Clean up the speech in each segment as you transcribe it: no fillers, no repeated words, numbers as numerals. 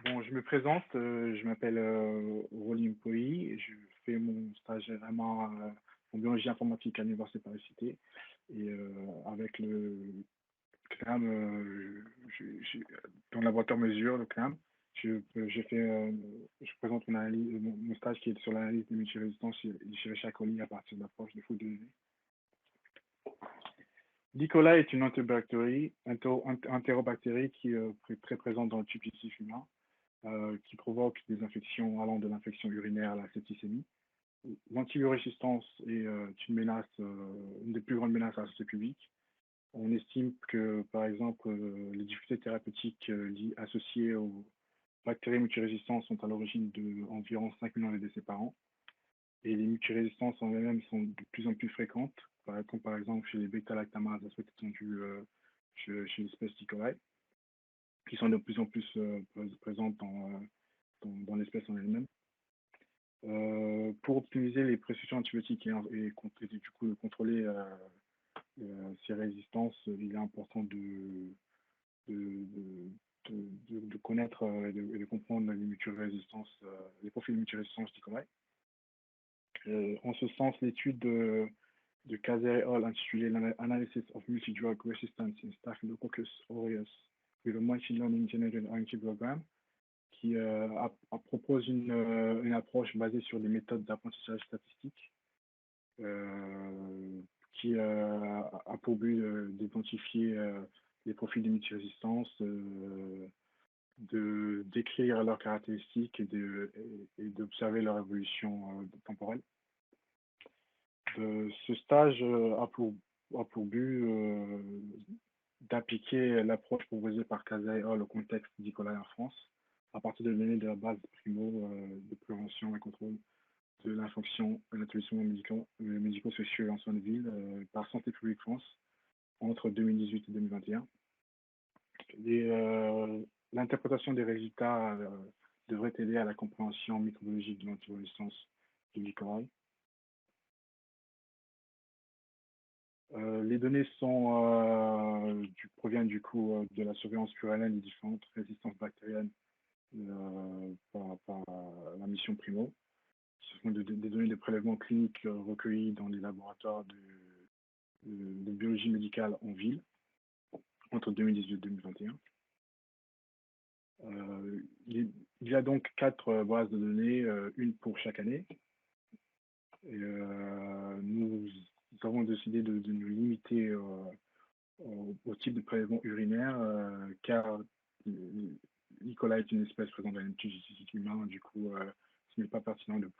Bon, je me présente, je m'appelle Rolly Mpoyi, je fais mon stage vraiment en biologie informatique à l'Université Paris-Cité. Et avec le CNAM, dans le laboratoire mesure, le CNAM, je fais, je présente mon, analyse, mon stage qui est sur l'analyse des multirésistances chez chaque colis à partir d'approches de fouilles de données. l'E. coli est une entérobactérie qui est très présente dans le tube digestif humain, qui provoque des infections allant de l'infection urinaire à la septicémie. L'antibiorésistance est une menace, une des plus grandes menaces à la santé publique. On estime que, par exemple, les difficultés thérapeutiques associées aux bactéries multirésistantes sont à l'origine d'environ 5 millions de décès par an. Et les multirésistances en elles-mêmes sont de plus en plus fréquentes, comme par exemple chez les bêta-lactamases à souhait étendu chez l'espèce E. coli, qui sont de plus en plus présentes dans l'espèce en elle-même. Pour optimiser les prescriptions antibiotiques et du coup de contrôler ces résistances, il est important de, de connaître et de comprendre les multirésistances, les profils de multirésistance d'E. coli. En ce sens, l'étude de Kazay et al. Intitulée Analysis of Multidrug Resistance in Staphylococcus aureus with a Machine Learning Generated Antibiogram qui propose une approche basée sur des méthodes d'apprentissage statistique qui a pour but d'identifier les profils de multirésistance, de décrire leurs caractéristiques et d'observer leur évolution temporelle. Ce stage a pour but d'appliquer l'approche proposée par Kazay et al. Au contexte d'E. coli en France, à partir de données de la base primo de prévention et contrôle de l'infection et l'établissement médico-sociaux en soins de ville par Santé publique France entre 2018 et 2021. L'interprétation des résultats devrait aider à la compréhension microbiologique de l'antivirésistance de l'E. coli. Les données proviennent du coup de la surveillance pluriannuelle des différentes résistances bactériennes par la mission Primo. Ce sont des données de prélèvement clinique recueillies dans les laboratoires de biologie médicale en ville entre 2018 et 2021. Il y a donc 4 bases de données, une pour chaque année. Et, nous avons décidé de nous limiter au type de prélèvement urinaire, car l'E. coli est une espèce présente dans les tissus humains, du coup, ce n'est pas pertinent de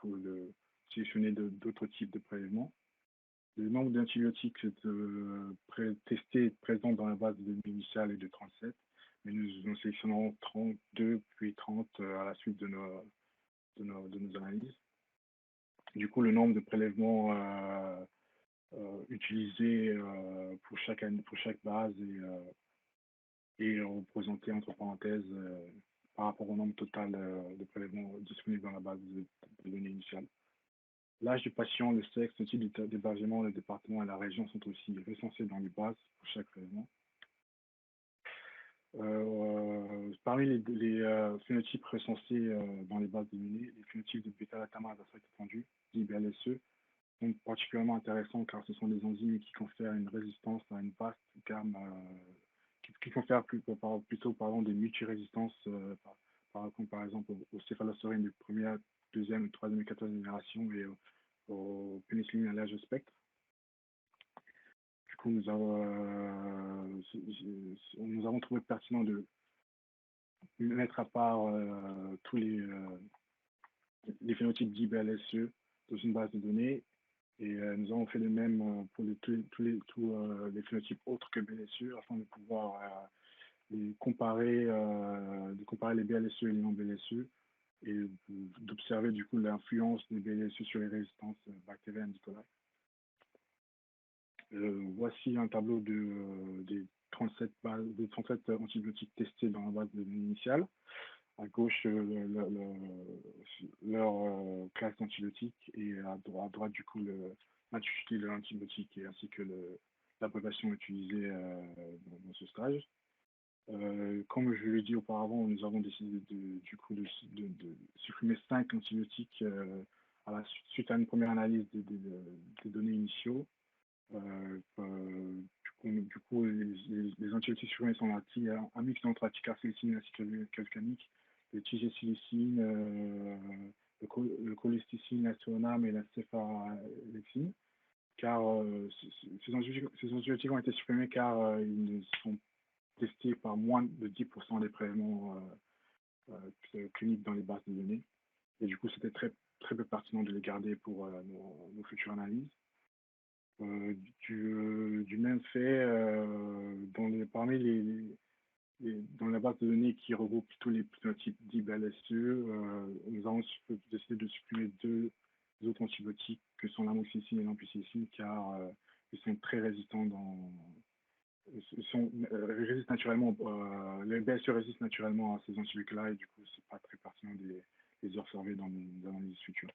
sélectionner d'autres types de prélèvements. Le nombre d'antibiotiques testés présents dans la base de données initiale est de 37, mais nous en sélectionnons 32 puis 30 à la suite de nos analyses. Du coup, le nombre de prélèvements utilisés pour chaque base est représenté entre parenthèses par rapport au nombre total de prélèvements disponibles dans la base de données initiale. L'âge du patient, le sexe, le type d'hébergement, le département et la région sont aussi recensés dans les bases pour chaque prélèvement. Parmi les phénotypes recensés dans les bases de données, les phénotypes de bêta-lactamase à souhait étendu, dits BLSE, sont particulièrement intéressants car ce sont des enzymes qui confèrent une résistance à une vaste gamme, qui confèrent plutôt des multirésistances par exemple aux céphalosauries de première, deuxième, troisième et quatrième génération et aux pénicillines à large spectre. Du coup, nous avons trouvé pertinent de mettre à part tous les phénotypes d'IBLSE dans une base de données. Et nous avons fait le même pour tous les phénotypes autres que BLSE afin de pouvoir comparer les BLSE et les non-BLSE et d'observer du coup l'influence des BLSE sur les résistances bactériennes d'E. coli. Voici un tableau des 37 antibiotiques testés dans la base de données initiale. À gauche, leur classe d'antibiotiques et à droite, du coup, l'intitulé de l'antibiotique ainsi que l'abréviation utilisée dans ce stage. Comme je l'ai dit auparavant, nous avons décidé du coup de supprimer 5 antibiotiques suite à une première analyse des données initiaux. Du coup, les antibiotiques supprimés sont un mix entre la ticarcécine et l'acide calcanique, le tigésilicine, le cholésticine, la et la céphaloxime, car ces antibiotiques ont été supprimés car ils ne sont testés par moins de 10% des prélèvements cliniques dans les bases de données. Et du coup, c'était très peu pertinent de les garder pour nos futures analyses. Du même fait, parmi dans la base de données qui regroupe tous les phénotypes dits BLSE, nous avons décidé de supprimer deux autres antibiotiques que sont l'amoxicilline et l'ampicilline car ils sont très résistants résistent naturellement, les BSE résistent naturellement à ces antibiotiques-là et du coup, c'est pas très pertinent de les observer dans nos analyses futures.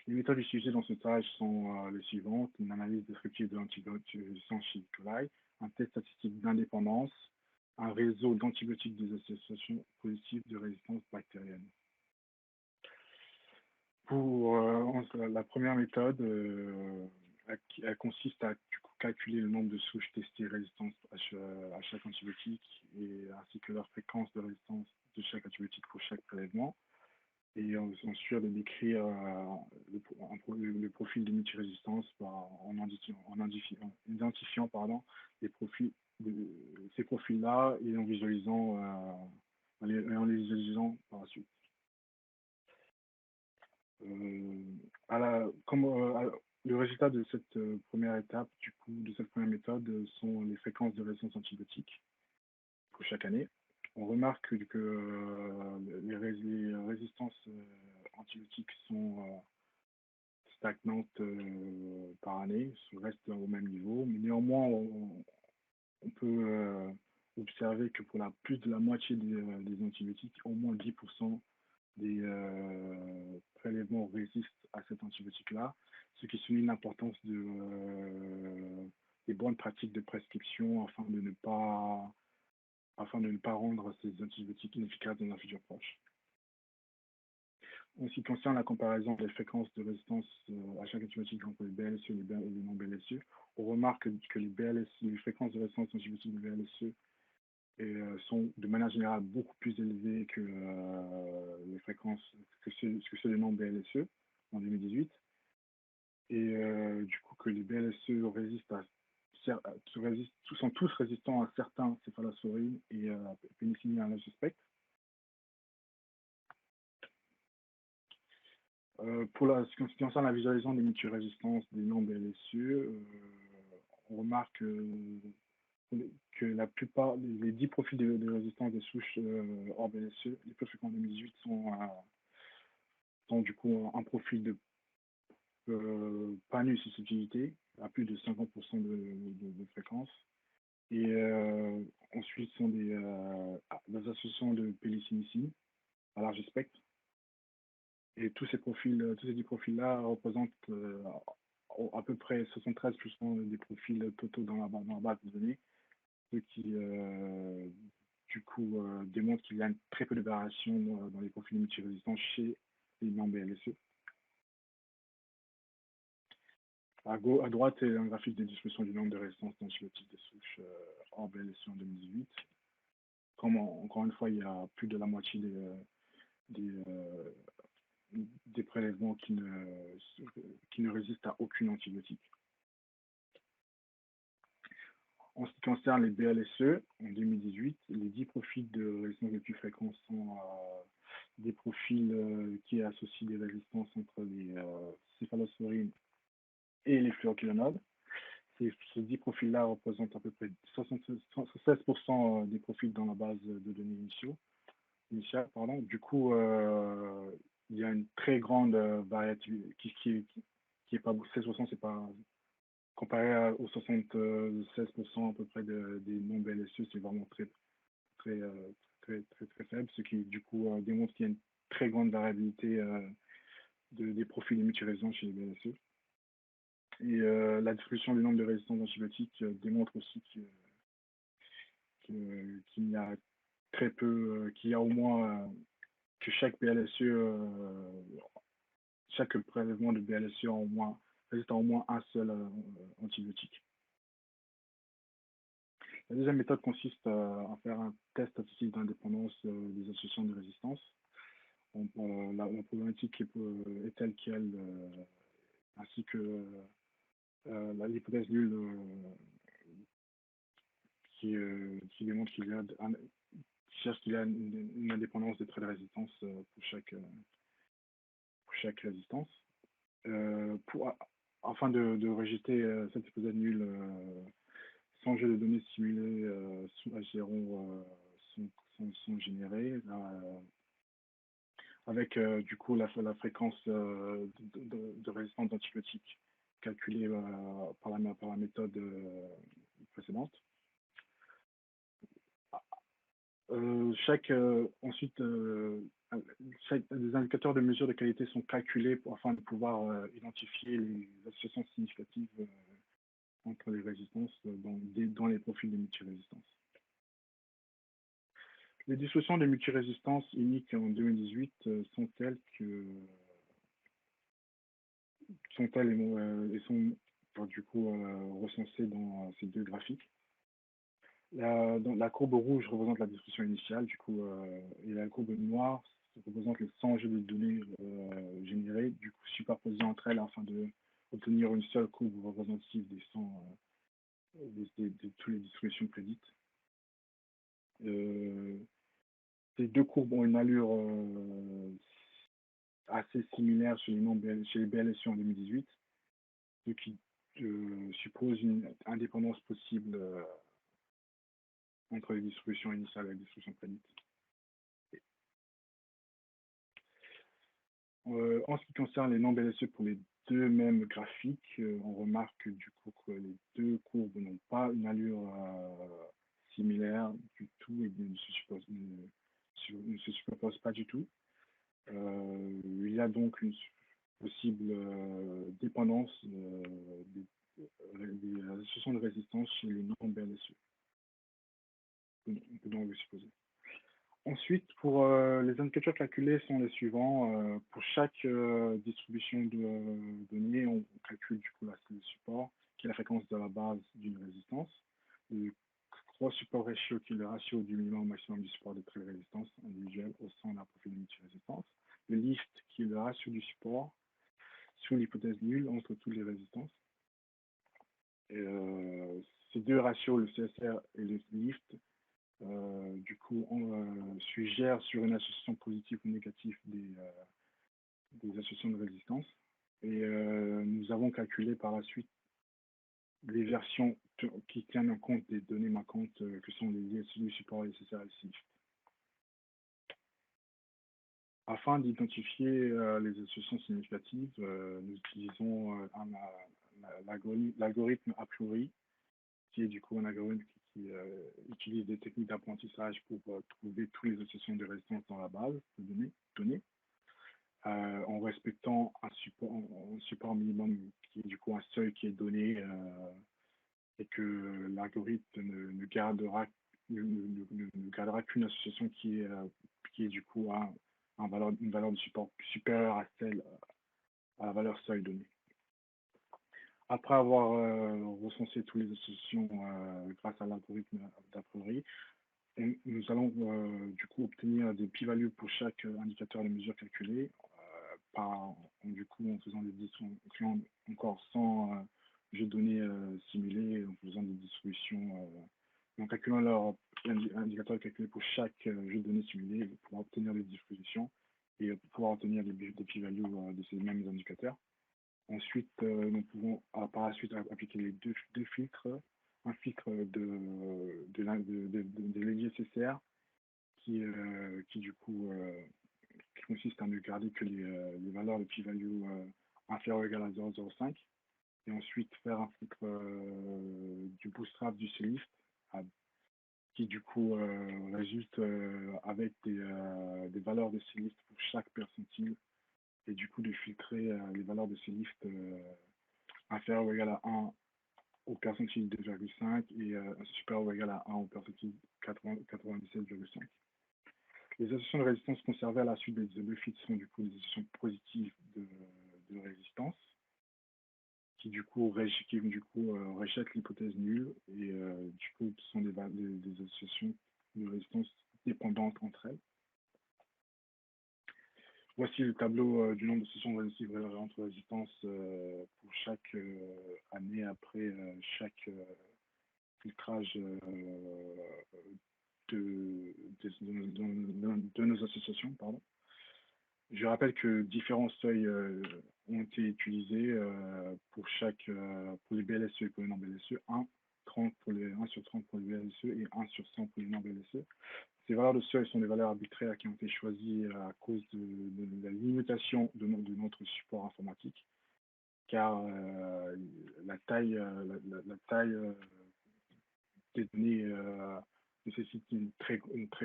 Les méthodes utilisées dans ce stage sont les suivantes: une analyse descriptive de l'antibiotique résistance chez coli, un test statistique d'indépendance, un réseau d'antibiotiques des associations positives de résistance bactérienne. Pour la première méthode, elle consiste à calculer le nombre de souches testées résistantes à chaque antibiotique ainsi que leur fréquence de résistance de chaque antibiotique pour chaque prélèvement. Et ensuite de décrire le profil de multirésistance en identifiant ces profils-là et en les visualisant par la suite. Le résultat de cette première étape, du coup, de cette première méthode, sont les fréquences de résistance antibiotique pour chaque année. On remarque que les résistances antibiotiques sont stagnantes par année, restent au même niveau, mais néanmoins, on peut observer que pour plus de la moitié des antibiotiques, au moins 10% des prélèvements résistent à cet antibiotique-là, ce qui souligne l'importance des bonnes pratiques de prescription afin de ne pas rendre ces antibiotiques inefficaces dans un futur proche. En ce qui concerne la comparaison des fréquences de résistance à chaque antibiotique entre les BLSE et les non-BLSE, on remarque que les fréquences de résistance antibiotiques des BLSE sont de manière générale beaucoup plus élevées que les fréquences que ceux des non-BLSE en 2018. Et du coup que les BLSE sont tous résistants à certains céphalosauries et pénicilline à suspecte. Pour ce qui concerne la visualisation des multirésistances des non-BLSE, on remarque que la plupart, les 10 profils de résistance des souches hors BLSE, les plus fréquents en 2018 sont du coup un profil de panus susceptibilité à plus de 50% de fréquence. Et ensuite sont des associations de pénicilline à large spectre. Et tous ces 10 profils-là représentent à peu près 73% des profils totaux dans la base de données, ce qui du coup démontre qu'il y a très peu de variations dans les profils multirésistants chez les non-BLSE. À droite, c'est un graphique de distribution du nombre de résistances d'antibiotiques des souches hors BLSE en 2018. Comme encore une fois, il y a plus de la moitié des prélèvements qui ne résistent à aucune antibiotique. En ce qui concerne les BLSE, en 2018, les 10 profils de résistance les plus fréquents sont des profils qui associent des résistances entre les céphalosporines et les fluoroquinolones. Ces 10 profils-là représentent à peu près 16% des profils dans la base de données initiale. Du coup, il y a une très grande variabilité qui est pas 16%, c'est pas comparé aux 76% à peu près des non-BLSE, c'est vraiment très, très faible, ce qui du coup démontre qu'il y a une très grande variabilité des profils de multirésistants chez les BLSE. Et la distribution du nombre de résistances antibiotiques démontre aussi qu'il y a très peu, qu'il y a au moins que chaque BLSE, chaque prélèvement de BLSE a au moins, résiste à au moins un seul antibiotique. La deuxième méthode consiste à faire un test statistique d'indépendance des associations de résistance. La problématique est telle qu'elle, ainsi que l'hypothèse nulle qui démontre qu'il y a une indépendance des traits de résistance pour chaque résistance. Afin de rejeter cette hypothèse nulle, 100 jeux de données simulés sont générés avec du coup la fréquence de résistance d'antibiotiques calculée par la méthode précédente. Ensuite, des indicateurs de mesure de qualité sont calculés afin de pouvoir identifier les associations significatives entre les résistances dans les profils de multirésistance. Les dissolutions de multirésistance uniques en 2018 sont telles et sont du coup recensées dans ces deux graphiques. La courbe rouge représente la dissolution initiale, du coup, et la courbe noire représente les 100 jeux de données générés, du coup superposés entre elles afin d'obtenir une seule courbe représentative des 100 de toutes les dissolutions prédites. Ces deux courbes ont une allure assez similaire chez les BLSU en 2018, ce qui suppose une indépendance possible entre les distributions initiales et les distributions prédites. En ce qui concerne les non-BLSE pour les deux mêmes graphiques, on remarque du coup que les deux courbes n'ont pas une allure similaire du tout et ne se superposent pas du tout. Il y a donc une possible dépendance des associations de résistance chez les non-BLSE. On peut donc le supposer. Ensuite, pour les indicateurs calculés sont les suivants. Pour chaque distribution de données, on calcule du coup le support, qui est la fréquence de la base d'une résistance. Le cross support ratio, qui est le ratio du minimum au maximum du support des traits de résistance individuels au sein d'un profil de multirésistance. Le lift, qui est le ratio du support sous l'hypothèse nulle entre toutes les résistances. Ces deux ratios, le CSR et le lift, du coup, on suggère sur une association positive ou négative des associations de résistance. Et nous avons calculé par la suite les versions qui tiennent en compte des données manquantes que sont les ISU support, les CSR et le SIFT. Afin d'identifier les associations significatives, nous utilisons l'algorithme a priori, qui est du coup un algorithme qui utilise des techniques d'apprentissage pour trouver toutes les associations de résistance dans la base de données en respectant un support minimum qui est du coup un seuil qui est donné et que l'algorithme ne gardera qu'une association qui est du coup une valeur de support supérieure à celle à la valeur seuil donnée. Après avoir recensé toutes les associations grâce à l'algorithme d'a priori, nous allons du coup obtenir des p-values pour chaque indicateur de mesure calculé du coup en faisant en créant encore 100 jeux de données simulés, en faisant des distributions, en calculant leur indicateur calculé pour chaque jeu de données simulé pour pouvoir obtenir des distributions et pour pouvoir obtenir des p-values de ces mêmes indicateurs. Ensuite, nous pouvons par la suite appliquer les deux filtres. Un filtre de l'IGCCR qui du coup qui consiste à ne garder que les valeurs de p-value inférieures ou égales à 0,05 et ensuite faire un filtre du bootstrap du CLIFT qui du coup résulte avec des valeurs de CLIFT pour chaque percentile et du coup de filtrer les valeurs de CLIFT inférieures ou égales à 1 au percentile 2,5 et supérieur ou égal à 1 au percentile 97,5. Les associations de résistance conservées à la suite des isomorphites sont du coup des associations positives de résistance qui du coup rejettent l'hypothèse nulle et du coup sont des associations de résistance dépendantes entre elles. Voici le tableau du nombre d'associations relatives entre résistances pour chaque année après chaque filtrage de nos associations. Pardon. Je rappelle que différents seuils ont été utilisés pour pour les BLSE et pour les non-BLSE. 1 sur 30 pour les BLSE et 1 sur 100 pour les non-BLSE. Ces valeurs de seuil sont des valeurs arbitraires qui ont été choisies à cause de la limitation de notre support informatique, car la taille des données nécessite une très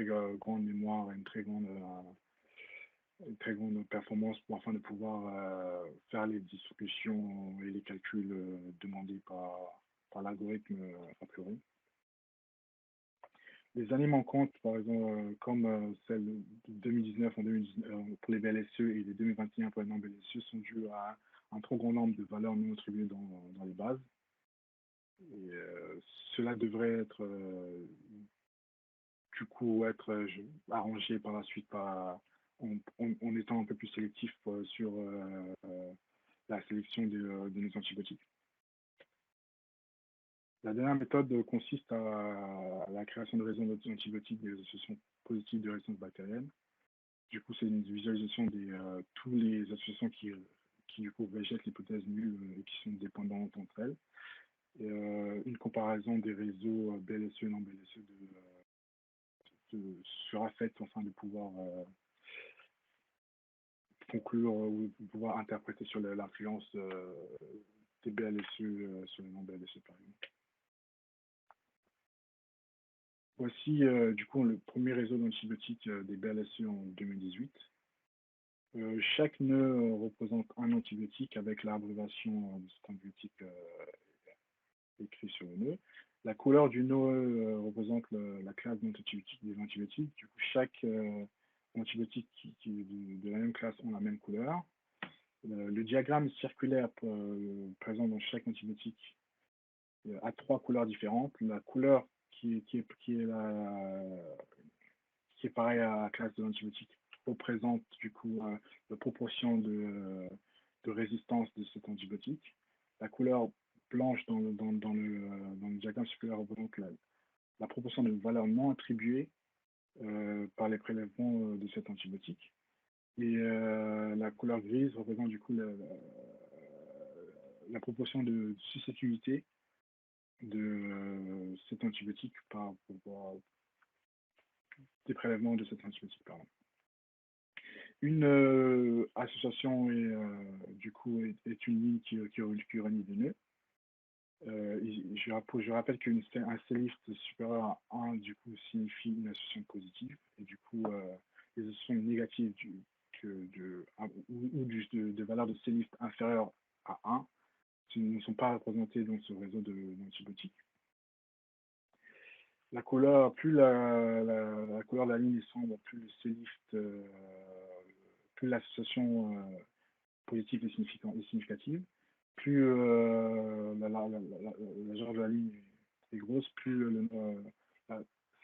grande mémoire et une très grande performance afin de pouvoir faire les distributions et les calculs demandés par l'algorithme a priori. Les années manquantes, par exemple, comme celle de 2019 pour les BLSE et les 2021 pour les non-BLSE, sont dues à un trop grand nombre de valeurs non attribuées dans les bases. Et cela devrait être du coup arrangé par la suite en étant un peu plus sélectif sur la sélection de nos antibiotiques. La dernière méthode consiste à la création de réseaux d'antibiotiques des associations positives de résistance bactérienne. Du coup, c'est une visualisation de tous les associations qui du coup rejettent l'hypothèse nulle et qui sont dépendantes entre elles. Et, une comparaison des réseaux BLSE et non BLSE sera faite afin de pouvoir conclure ou pouvoir interpréter sur l'influence des BLSE sur les non BLSE par exemple. Voici du coup le premier réseau d'antibiotiques des BLSE en 2018. Chaque nœud représente un antibiotique avec l'abréviation de cet antibiotique écrit sur le nœud. La couleur du nœud représente la classe d'antibiotiques des antibiotiques. Du coup, chaque antibiotique qui est de la même classe ont la même couleur. Le diagramme circulaire présent dans chaque antibiotique a 3 couleurs différentes. La couleur qui est pareille à la classe de l'antibiotique représente du coup la proportion de résistance de cet antibiotique. La couleur blanche dans le diagramme circulaire représente la proportion de valeurs non attribuées par les prélèvements de cet antibiotique. Et la couleur grise représente du coup la proportion de susceptibilité de cet antibiotique par des prélèvements de cet antibiotique. Pardon. Une association du coup est une ligne qui réunit des nœuds. Je rappelle qu'un C-list supérieur à 1 du coup signifie une association positive et du coup les associations négatives de valeurs de C-list inférieures à 1 ne sont pas représentées dans ce réseau d'antibiotiques. La couleur, plus la couleur de la ligne est sombre, plus le C-list, plus l'association positive est significative. Plus la largeur de la ligne est grosse, plus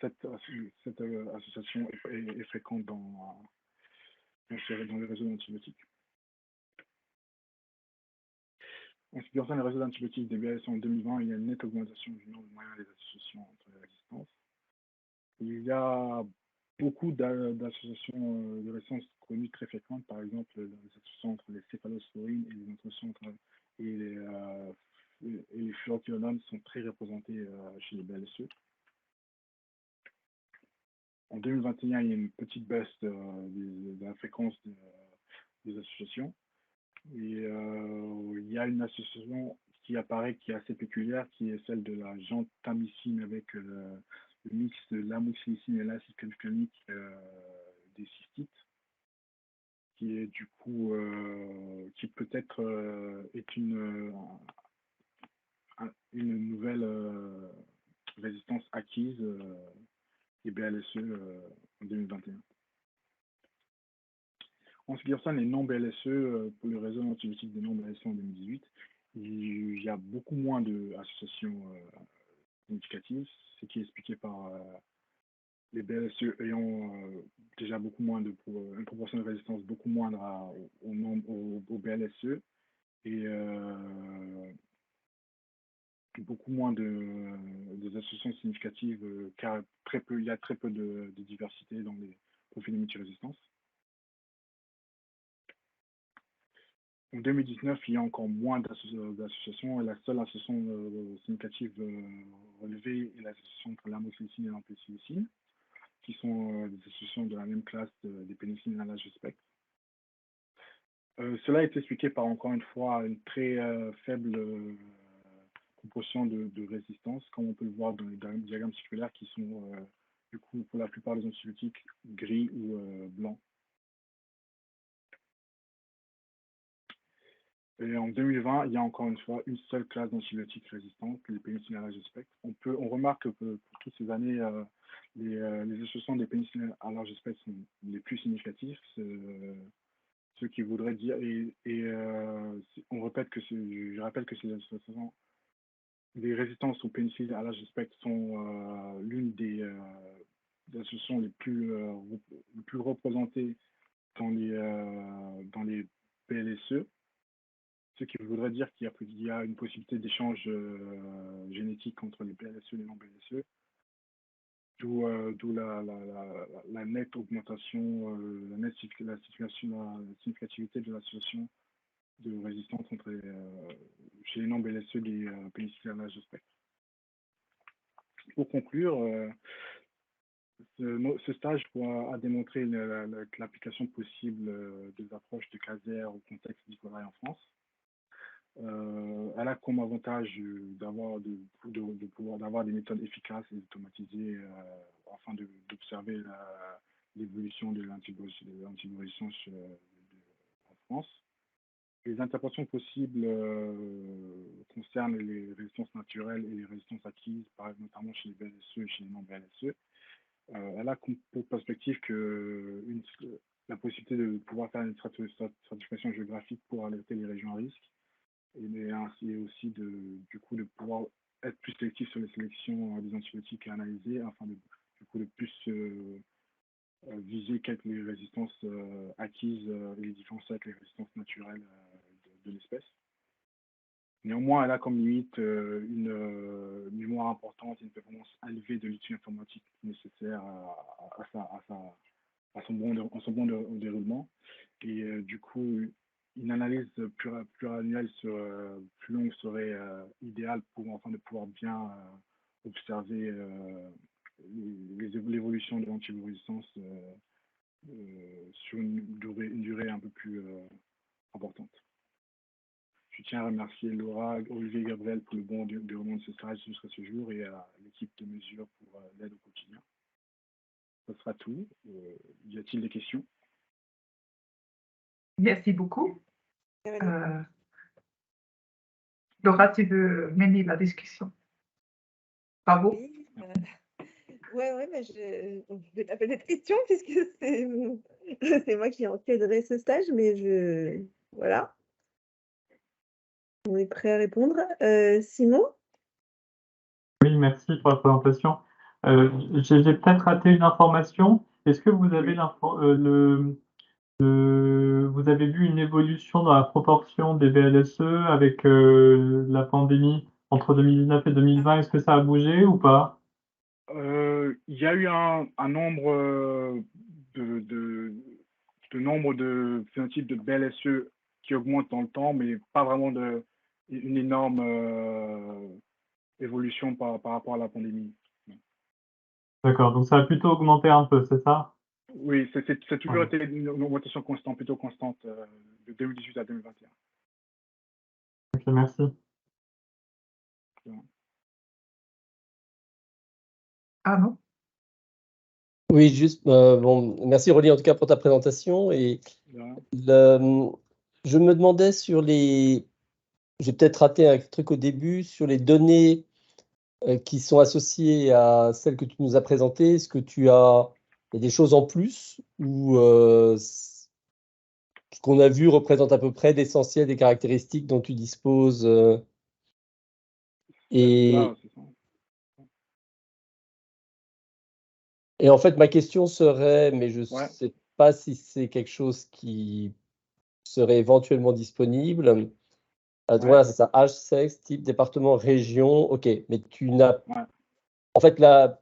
cette association est fréquente dans les réseaux d'antibiotiques. En ce qui concerne les réseaux d'antibiotiques des BLS en 2020, il y a une nette augmentation du nombre moyen des associations entre les résistances. Il y a beaucoup d'associations de résistance connues très fréquentes, par exemple les associations entre les céphalosporines et les associations et les fluoroquinolones sont très représentés chez les BLSE. En 2021, il y a une petite baisse de la fréquence des associations. Et il y a une association qui apparaît qui est assez péculière, qui est celle de la gentamicine avec le mix de l'amoxicilline et l'acide clavulanique des cystites, qui est du coup qui peut-être est une nouvelle résistance acquise des BLSE en 2021. En ce qui concerne les non-BLSE, pour le réseau antibiotique des non-BLSE en 2018, il y a beaucoup moins d'associations significatives, ce qui est expliqué par les BLSE ayant déjà beaucoup moins une proportion de résistance beaucoup moindre au BLSE et beaucoup moins des associations significatives car il y a très peu de diversité dans les profils de multirésistance. En 2019, il y a encore moins d'associations et la seule association significative relevée est l'association entre l'amoxicilline et l'ampicillicine, qui sont des associations de la même classe des pénicillines à large spectre. Cela est expliqué par, encore une fois, une très faible proportion de résistance, comme on peut le voir dans les diagrammes circulaires qui sont, du coup, pour la plupart des antibiotiques, gris ou blancs. Et en 2020, il y a encore une fois une seule classe d'antibiotiques résistantes, les pénicillines à large spectre. On remarque que pour toutes ces années, les associations des pénicillines à large spectre sont les plus significatives, ce qui voudrait dire, on répète que je rappelle que ces associations, les résistances aux pénicillines à large spectre sont l'une des associations les plus représentées dans les PLSE. Ce qui voudrait dire qu'il y a une possibilité d'échange génétique entre les BLSE et les non-BLSE, d'où la nette augmentation, la significativité de l'association de résistance chez les non-BLSE des pénicillines à large spectre. Pour conclure, ce stage a démontré l'application possible des approches de Caser au contexte d'E. coli en France. Elle a comme avantage d'avoir des méthodes efficaces et automatisées afin d'observer l'évolution de l'antivirusance en France. Les interprétations possibles concernent les résistances naturelles et les résistances acquises, notamment chez les BLSE et chez les non-BLSE. Elle a comme perspective la possibilité de pouvoir faire une stratification géographique pour alerter les régions à risque et ainsi aussi du coup de pouvoir être plus sélectif sur les sélections des antibiotiques à analyser afin de plus viser les résistances acquises et les différences avec les résistances naturelles de l'espèce. Néanmoins, elle a comme limite une mémoire importante et une performance élevée de l'outil informatique nécessaire à son bon déroulement. Et du coup, une analyse pluriannuelle plus longue serait idéale afin de pouvoir bien observer l'évolution de l'antivirusance sur une durée un peu plus importante. Je tiens à remercier Laura, Olivier et Gabriel pour le bon déroulement de ce stage jusqu'à ce jour et à l'équipe de mesure pour l'aide au quotidien. Ce sera tout. Y a-t-il des questions? Merci beaucoup. Laura, tu veux mener la discussion? Bravo. Oui, ouais, bah, je vais taper des questions puisque c'est moi qui ai encadré ce stage, mais voilà. On est prêt à répondre. Simon? Oui, merci pour la présentation. J'ai peut-être raté une information. Est-ce que vous avez vous avez vu une évolution dans la proportion des BLSE avec la pandémie entre 2019 et 2020? Est-ce que ça a bougé ou pas? Il y a eu un nombre nombre de phénotypes de BLSE qui augmente dans le temps, mais pas vraiment une énorme évolution par rapport à la pandémie. D'accord, donc ça a plutôt augmenté un peu, c'est ça? Oui, c'est toujours été une augmentation constante, plutôt constante de 2018 à 2021. Ok, merci. Ah non? Oui, juste, bon, merci Rolly en tout cas pour ta présentation. Et je me demandais sur les j'ai peut-être raté un truc au début sur les données qui sont associées à celles que tu nous as présentées. Est-ce que il y a des choses en plus ou ce qu'on a vu représente à peu près l'essentiel des caractéristiques dont tu disposes Celle-là, c'est ça. Et en fait, ma question serait, mais je ne Ouais. sais pas si c'est quelque chose qui serait éventuellement disponible. Voilà, c'est ça, âge, sexe, type, département, région. OK, mais tu n'as... Ouais. En fait, la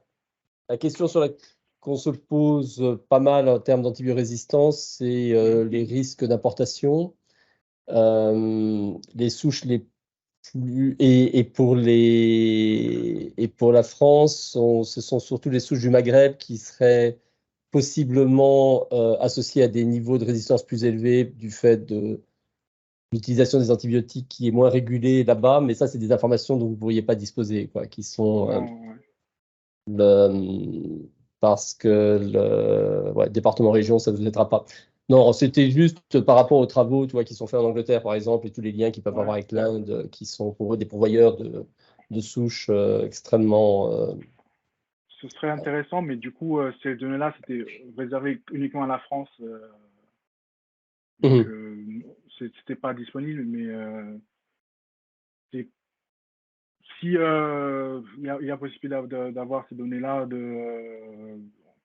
question sur laquelle qu'on se pose pas mal en termes d'antibiorésistance, c'est les risques d'importation, les souches les plus... Et pour la France, ce sont surtout les souches du Maghreb qui seraient possiblement associées à des niveaux de résistance plus élevés du fait de l'utilisation des antibiotiques qui est moins régulée là-bas, mais ça, c'est des informations dont vous ne pourriez pas disposer, quoi, qui sont parce que le département-région, ça ne vous aidera pas. Non, c'était juste par rapport aux travaux, tu vois, qui sont faits en Angleterre, par exemple, et tous les liens qu'ils peuvent avoir avec l'Inde, qui sont pour eux des pourvoyeurs de souches extrêmement... Ce serait intéressant, mais du coup, ces données-là, c'était réservé uniquement à la France. Donc, c'était pas disponible, mais si il y a possibilité d'avoir ces données-là,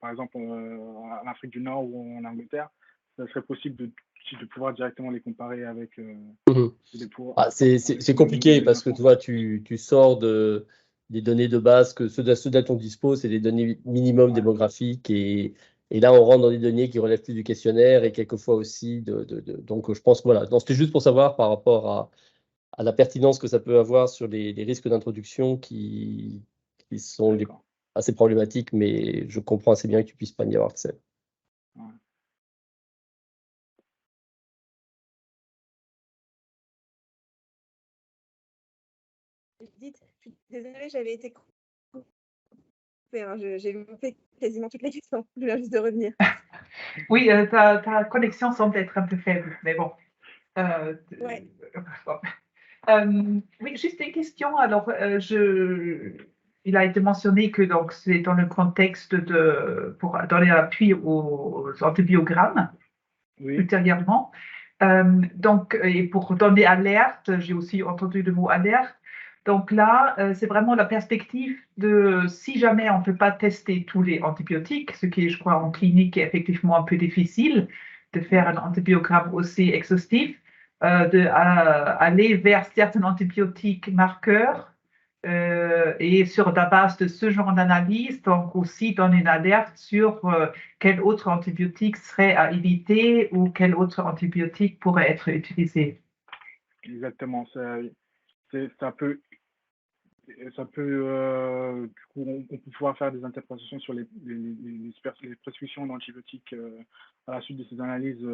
par exemple en Afrique du Nord ou en Angleterre, ça serait possible de pouvoir directement les comparer avec c'est compliqué parce que tu vois, tu sors des données de base que ceux dont on dispose, c'est des données minimum démographiques et là on rentre dans des données qui relèvent plus du questionnaire et quelquefois aussi donc je pense voilà. Donc c'était juste pour savoir par rapport à la pertinence que ça peut avoir sur les risques d'introduction qui sont assez problématiques, mais je comprends assez bien que tu puisses pas y avoir accès. Ouais. Dites, je suis désolée, j'avais été coupée, hein, j'ai loupé quasiment toutes les questions. Je viens juste de revenir. Oui, ta connexion semble être un peu faible, mais bon. Ouais. Oui, juste une question. Alors, il a été mentionné que donc c'est dans le contexte pour donner l'appui aux antibiogrammes ultérieurement. Donc, et pour donner alerte, j'ai aussi entendu le mot alerte. Donc là, c'est vraiment la perspective de si jamais on ne peut pas tester tous les antibiotiques, ce qui est, je crois, en clinique est effectivement un peu difficile de faire un antibiogramme aussi exhaustif, d'aller vers certains antibiotiques marqueurs et sur la base de ce genre d'analyse, donc aussi donner une alerte sur quel autre antibiotique serait à éviter ou quel autre antibiotique pourrait être utilisé. Exactement. Ça peut, du coup, on peut pouvoir faire des interprétations sur les prescriptions d'antibiotiques à la suite de ces analyses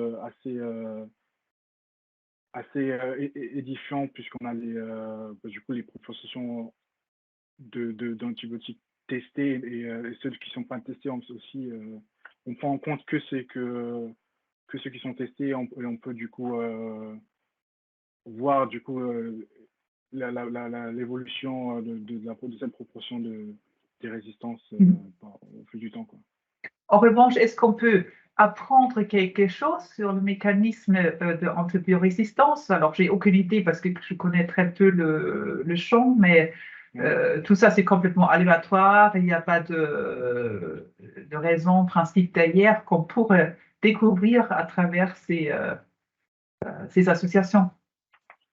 assez édifiantes, puisqu'on a du coup, les propositions d'antibiotiques testés et ceux qui ne sont pas testés aussi. On prend en compte que ceux qui sont testés et on peut du coup voir du coup l'évolution de cette proportion des résistances au fil du temps, quoi. En revanche, est-ce qu'on peut apprendre quelque chose sur le mécanisme de antibiorésistance? Alors, j'ai aucune idée parce que je connais très peu le champ, mais tout ça, c'est complètement aléatoire. Il n'y a pas de raison, principe derrière qu'on pourrait découvrir à travers ces associations.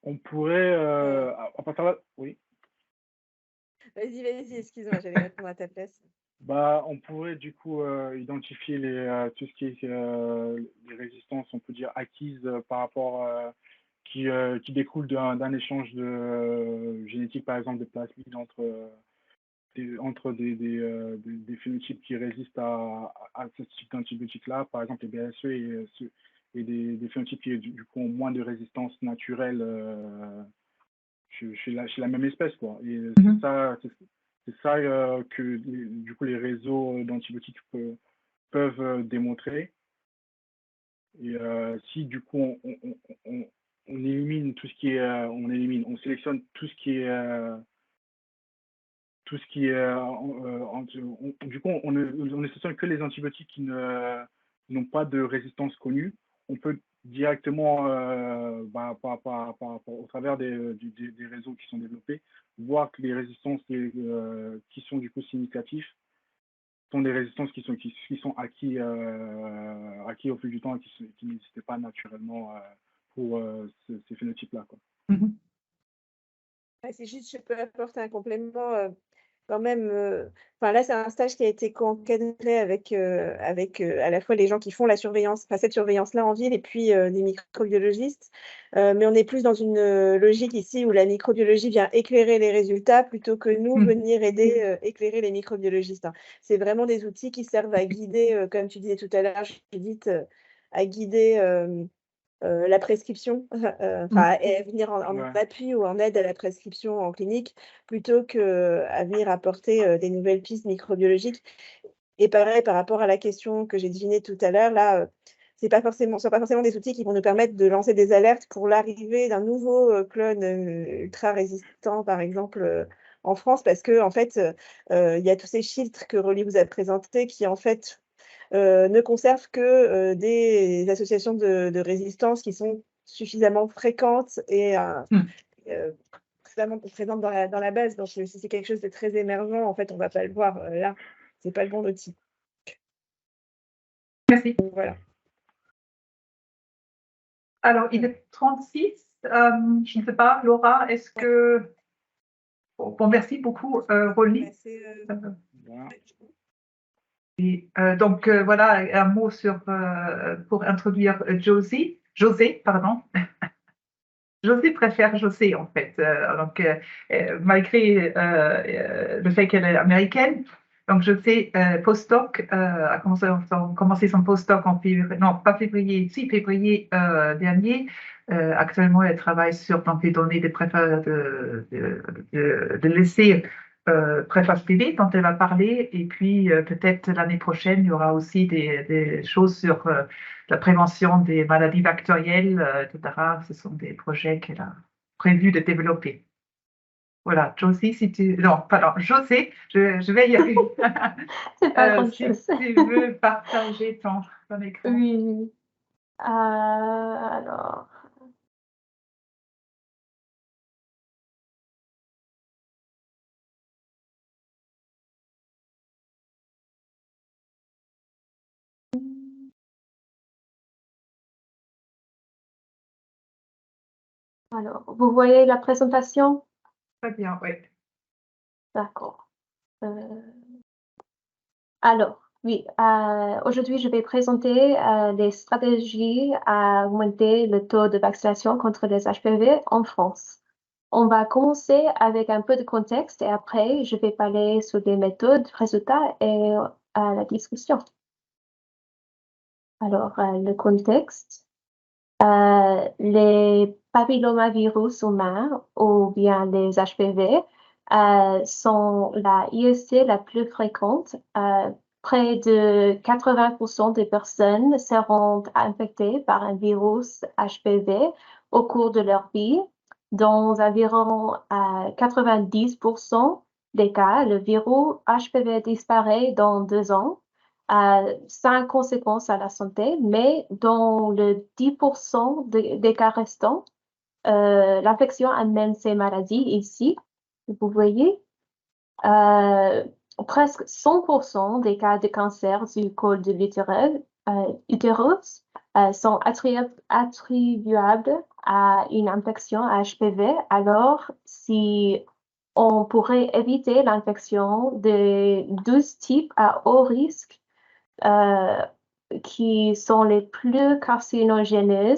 On pourrait, à partir de là, oui. Vas-y, excuse-moi, j'allais répondre à ta place. On pourrait du coup identifier tout ce qui est les résistances, on peut dire acquises par rapport qui découlent d'un échange de génétique, par exemple, de plasmides entre des phénotypes qui résistent à ce type d'antibiotiques-là, par exemple les BSE et des phénotypes qui du coup ont moins de résistance naturelle chez la même espèce, quoi. Et c'est ça que du coup les réseaux d'antibiotiques peuvent démontrer. Et si du coup élimine tout ce qui est, on sélectionne tout ce qui est, du coup, on ne sélectionne que les antibiotiques qui n'ont pas de résistance connue. On peut directement, au travers des réseaux qui sont développés, voir que les résistances qui sont du coup significatives sont des résistances qui sont acquis au fil du temps et qui n'existaient pas naturellement pour ces phénotypes-là. Si juste je peux apporter un complément quand même. Enfin là, c'est un stage qui a été co-encadré avec à la fois les gens qui font la surveillance, enfin cette surveillance-là en ville, et puis des microbiologistes. Mais on est plus dans une logique ici où la microbiologie vient éclairer les résultats plutôt que nous venir aider éclairer les microbiologistes. Hein. C'est vraiment des outils qui servent à guider, comme tu disais tout à l'heure, Judith, à guider la prescription, et venir en appui ou en aide à la prescription en clinique, plutôt qu'à venir apporter des nouvelles pistes microbiologiques. Et pareil, par rapport à la question que j'ai devinée tout à l'heure, là, ce ne sont pas forcément des outils qui vont nous permettre de lancer des alertes pour l'arrivée d'un nouveau clone ultra résistant, par exemple, en France, parce que en fait, il y a tous ces filtres que Rolly vous a présentés qui, en fait, ne conservent que des associations de résistance qui sont suffisamment fréquentes et présentes dans la base. Donc, si c'est quelque chose de très émergent, en fait, on ne va pas le voir là. Ce n'est pas le bon outil. Merci. Donc, voilà. Alors, il est 36. Je ne sais pas, Laura, est-ce que... Bon, merci beaucoup, Rolly. Donc, voilà, un mot pour introduire José, pardon. José préfère José, en fait. Donc, malgré le fait qu'elle est américaine, donc José, postdoc, a commencé son postdoc en février, non, pas février, si, février dernier. Actuellement, elle travaille sur donc, les données de l'essai préface privée dont elle va parler. Et puis, peut-être l'année prochaine, il y aura aussi des choses sur la prévention des maladies bactérielles, etc. Ce sont des projets qu'elle a prévu de développer. Voilà, Josie, si tu... Non, pardon, José, je vais y arriver. C'est pas grand-chose. Si tu veux partager ton écran. Oui. Alors... Alors, vous voyez la présentation? Très bien, oui. D'accord. Alors, oui, aujourd'hui, je vais présenter les stratégies à augmenter le taux de vaccination contre les HPV en France. On va commencer avec un peu de contexte et après, je vais parler sur des méthodes, résultats et la discussion. Alors, le contexte. Les papillomavirus humains ou bien les HPV sont la IST la plus fréquente. Près de 80% des personnes seront infectées par un virus HPV au cours de leur vie. Dans environ 90% des cas, le virus HPV disparaît dans 2 ans. Sans conséquences à la santé, mais dans le 10% des cas restants, l'infection amène ces maladies ici. Vous voyez, presque 100% des cas de cancer du col de l'utérus sont attribuables à une infection HPV. Alors, si on pourrait éviter l'infection de 12 types à haut risque, qui sont les plus carcinogènes,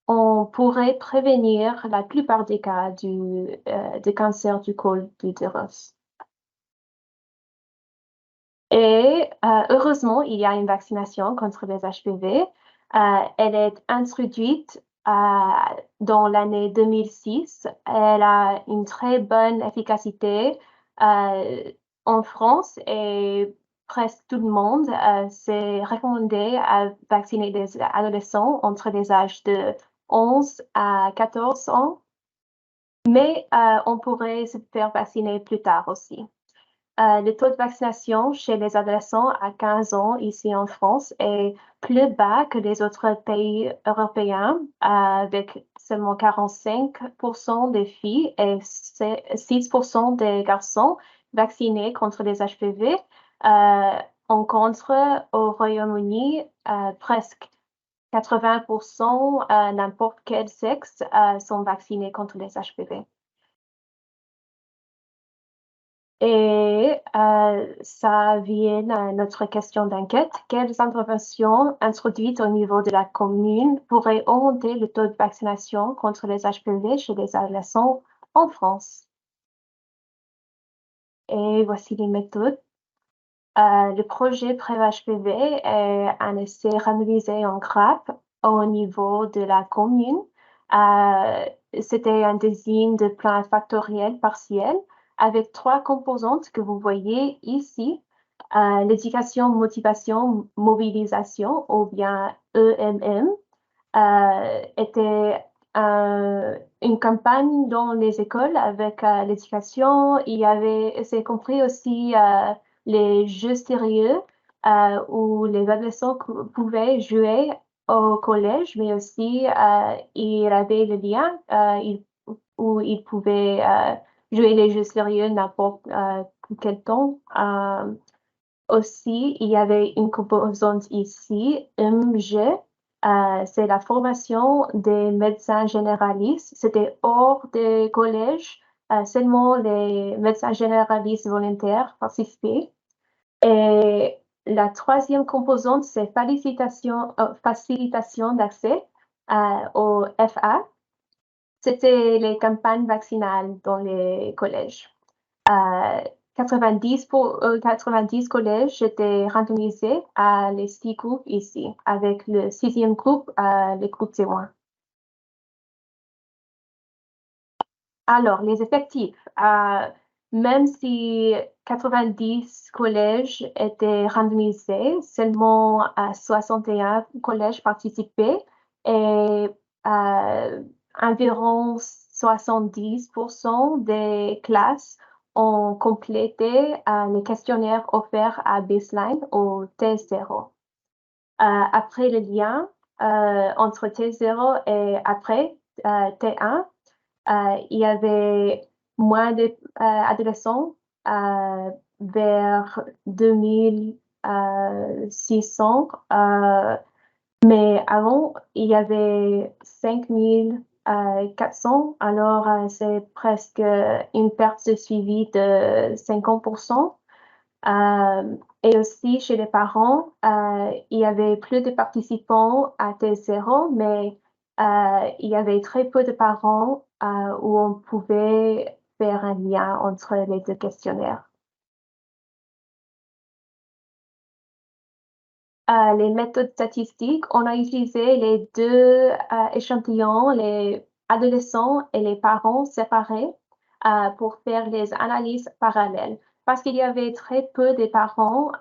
on pourrait prévenir la plupart des cas de cancer du col de l'utérus. Et heureusement, il y a une vaccination contre les HPV. Elle est introduite dans l'année 2006. Elle a une très bonne efficacité en France et presque tout le monde s'est recommandé à vacciner des adolescents entre les âges de 11 à 14 ans, mais on pourrait se faire vacciner plus tard aussi. Le taux de vaccination chez les adolescents à 15 ans ici en France est plus bas que les autres pays européens, avec seulement 45% des filles et 6% des garçons vaccinés contre les HPV. En contre, au Royaume-Uni, presque 80% n'importe quel sexe sont vaccinés contre les HPV. Et ça vient à notre question d'enquête. Quelles interventions introduites au niveau de la commune pourraient augmenter le taux de vaccination contre les HPV chez les adolescents en France? Et voici les méthodes. Le projet Prév-HPV est un essai randomisé en grappe au niveau de la commune. C'était un design de plan factoriel partiel avec 3 composantes que vous voyez ici. L'éducation, motivation, mobilisation, ou bien EMM, était une campagne dans les écoles avec l'éducation. C'est compris aussi les jeux sérieux où les adolescents pouvaient jouer au collège, mais aussi il y avait le lien où ils pouvaient jouer les jeux sérieux n'importe quel temps. Aussi, il y avait une composante ici, MG, c'est la formation des médecins généralistes. C'était hors des collèges, seulement les médecins généralistes volontaires participaient. Et la troisième composante, c'est facilitation d'accès au FA. C'était les campagnes vaccinales dans les collèges. 90 collèges étaient randomisés à les 6 groupes ici, avec le 6e groupe, les groupes témoins. Alors, les effectifs. Même si 90 collèges étaient randomisés, seulement 61 collèges participaient et environ 70% des classes ont complété les questionnaires offerts à baseline au T0. Après le lien entre T0 et après T1, il y avait moins d'adolescents, vers 2600, mais avant, il y avait 5400, alors c'est presque une perte de suivi de 50%. Et aussi chez les parents, il y avait plus de participants à T0, mais il y avait très peu de parents où on pouvait faire un lien entre les 2 questionnaires. Les méthodes statistiques, on a utilisé les 2 échantillons, les adolescents et les parents séparés pour faire les analyses parallèles. Parce qu'il y avait très peu de parents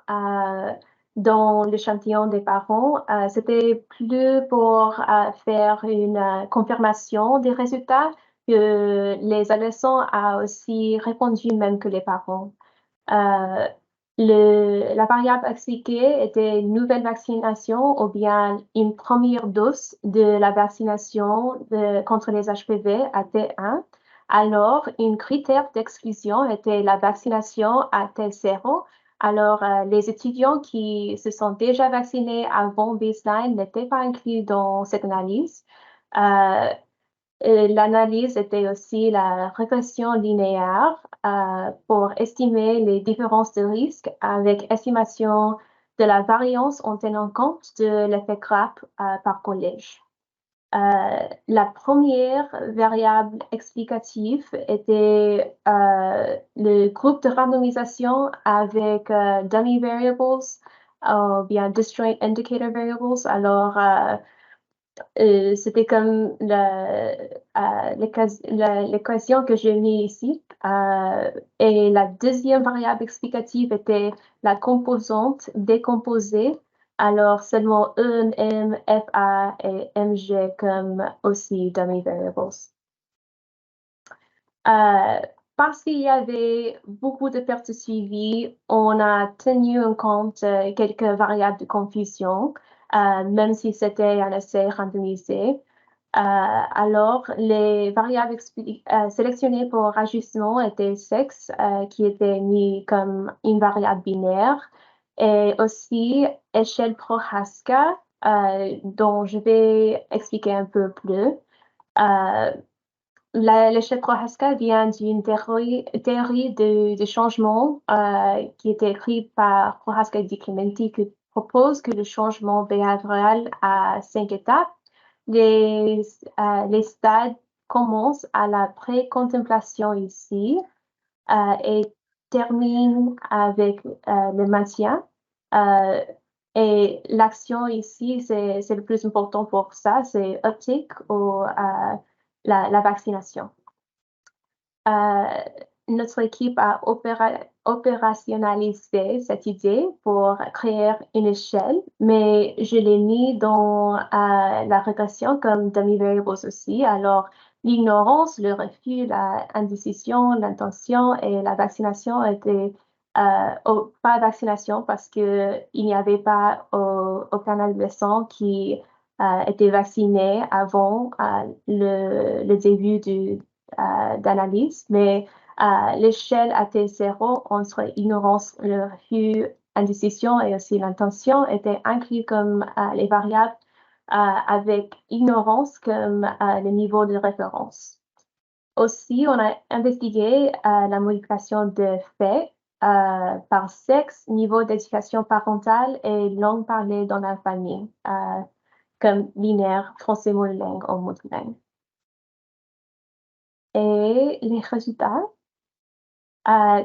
dans l'échantillon des parents, c'était plus pour faire une confirmation des résultats que les adolescents ont aussi répondu même que les parents. La variable expliquée était une nouvelle vaccination ou bien une première dose de la vaccination contre les HPV à T1. Alors, un critère d'exclusion était la vaccination à T0. Alors, les étudiants qui se sont déjà vaccinés avant baseline n'étaient pas inclus dans cette analyse. L'analyse était aussi la régression linéaire pour estimer les différences de risque avec estimation de la variance en tenant compte de l'effet grappe par collège. La première variable explicative était le groupe de randomisation avec dummy variables ou bien disjoint indicator variables. Alors, c'était comme l'équation que j'ai mis ici. Et la deuxième variable explicative était la composante décomposée alors seulement EM, FA et MG comme aussi dummy variables. Parce qu'il y avait beaucoup de pertes suivies, on a tenu en compte quelques variables de confusion, même si c'était un essai randomisé. Alors, les variables sélectionnées pour ajustement étaient sexe, qui était mis comme une variable binaire, et aussi échelle Prohaska, dont je vais expliquer un peu plus. L'échelle Prohaska vient d'une théorie de changement qui était écrite par Prohaska et Di Clementi, qui propose que le changement behavioral a 5 étapes. Les stades commencent à la pré-contemplation ici et terminent avec le maintien. Et l'action ici, c'est le plus important pour ça, c'est optique ou la vaccination. Notre équipe a opérationnalisé cette idée pour créer une échelle, mais je l'ai mis dans la régression comme dummy variables aussi. Alors, l'ignorance, le refus, l'indécision, l'intention et la vaccination étaient pas vaccination parce qu'il n'y avait pas aucun adolescent qui était vacciné avant le début d'analyse, mais l'échelle AT0 entre ignorance, le refus, indécision et aussi l'intention était inclus comme les variables avec ignorance comme le niveau de référence. Aussi, on a investigué la modification de faits par sexe, niveau d'éducation parentale et langue parlée dans la famille, comme binaire, français monolingue ou multilingue. Et les résultats,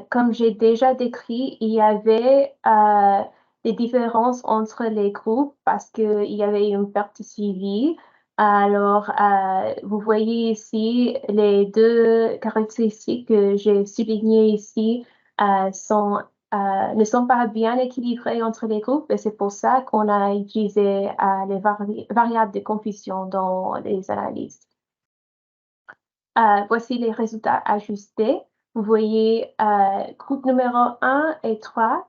comme j'ai déjà décrit, il y avait des différences entre les groupes parce qu'il y avait une perte suivie. Alors, vous voyez ici les deux caractéristiques que j'ai soulignées ici ne sont pas bien équilibrées entre les groupes et c'est pour ça qu'on a utilisé les variables de confusion dans les analyses. Voici les résultats ajustés. Vous voyez, groupe numéro 1 et 3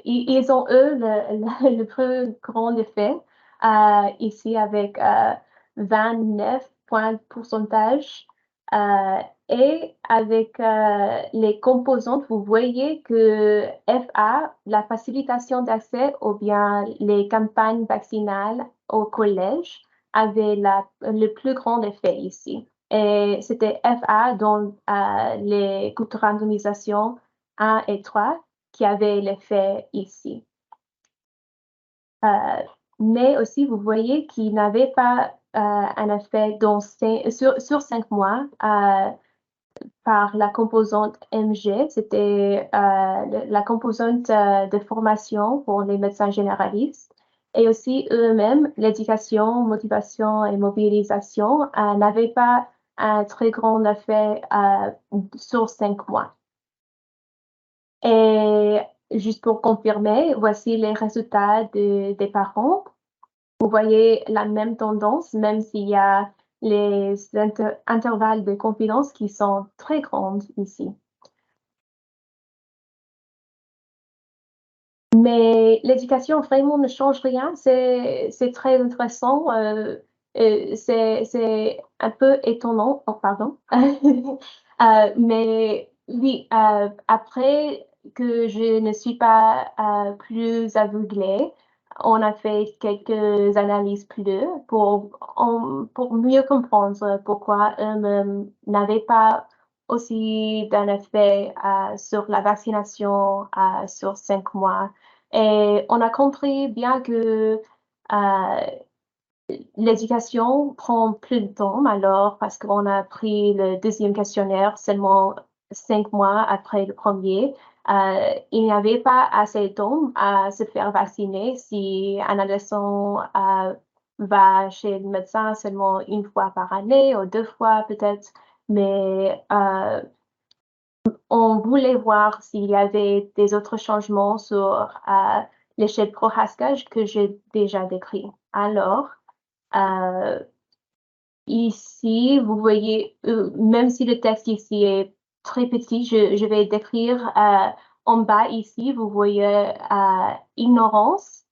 ils ont eux le plus grand effet ici avec 29 points de pourcentage. Et avec les composantes, vous voyez que FA, la facilitation d'accès ou bien les campagnes vaccinales au collège, avait le plus grand effet ici. Et c'était FA dans les groupes de randomisation 1 et 3 qui avaient l'effet ici. Mais aussi, vous voyez qu'il n'avait pas un effet sur 5 mois par la composante MG. C'était la composante de formation pour les médecins généralistes. Et aussi eux-mêmes, l'éducation, motivation et mobilisation n'avaient pas un très grand effet sur 5 mois. Et juste pour confirmer, voici les résultats des parents. Vous voyez la même tendance, même s'il y a les intervalles de confidence qui sont très grands ici. Mais l'éducation vraiment ne change rien. C'est très intéressant. C'est un peu étonnant. Oh, pardon. Mais oui, après que je ne suis pas plus aveuglée, on a fait quelques analyses plus pour mieux comprendre pourquoi eux-mêmes n'avaient pas aussi d'un effet sur la vaccination sur 5 mois. Et on a compris bien que l'éducation prend plus de temps alors parce qu'on a pris le deuxième questionnaire seulement 5 mois après le premier. Il n'y avait pas assez de temps à se faire vacciner si un adolescent va chez le médecin seulement une fois par année ou 2 fois peut-être. Mais on voulait voir s'il y avait des autres changements sur l'échelle Prohaska que j'ai déjà décrit. Alors, ici, vous voyez, même si le texte ici est très petit, je vais décrire en bas ici, vous voyez ignorance.